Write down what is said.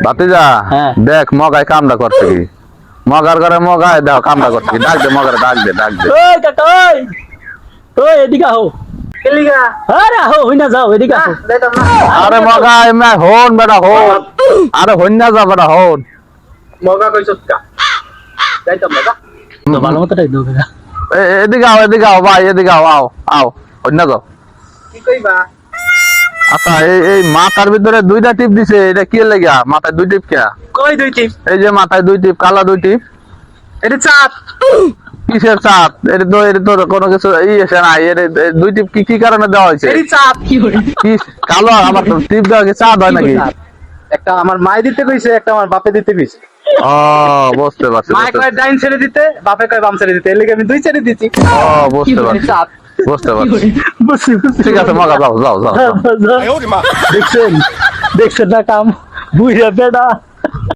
ভাতিজা দেখ মগাই কামটা করছে কি, মগার ঘরে মগাই দাও কামটা করছে কি, ডাক দে মগারে, ডাক দে ডাক দে। ওই কাকা ওই ওই এদিকে আহো। কেলিগা আরে আহো হইনা যাও এদিকে আহো। দেতাম না আরে মগাই মে হন বেটা হন, আরে হন না যা বেটা হন। মগা কইছত কা যাইতাম না যা তো ভালো মতো টাই দাও কাকা। এদিকে আও ভাই, এদিকে আও আও আও হন না যাও। কি কইবা আচ্ছা এই মাথার ভিতরে দুইটা টিপ দিছে, এটা কি লাগিয়া মাথায় দুই টিপ কে? কই দুই টিপ এই যে মাথায় দুই টিপ, কালা দুই টিপ, এটা চাপ কিসের চাপ? এটা তো কোনো কিছু এসে নাই, দুই টিপ কি কারণে দেওয়া হয়েছে? এরি চাপ কি করে কি কালো আমার টিপ দেওয়া কি চাঁদ হয় নাকি? একটা আমার মাই দিতে কইছে, একটা আমার বাপে দিতে কইছে। ও বুঝতে পারছি, মাই কয় ডাইন ছেড়ে দিতে, বাপে কয় বাম ছেড়ে দিতে, এর লাগি আমি দুই ছেড়ে দিছি। ও বুঝতে পারছি, চাপ বুঝতে পারছি। বুঝছি বুঝছি। ঠিক আছে মগা যাও যাও যাও। দেখছেন দেখছেন না কাম বুঝে বেটা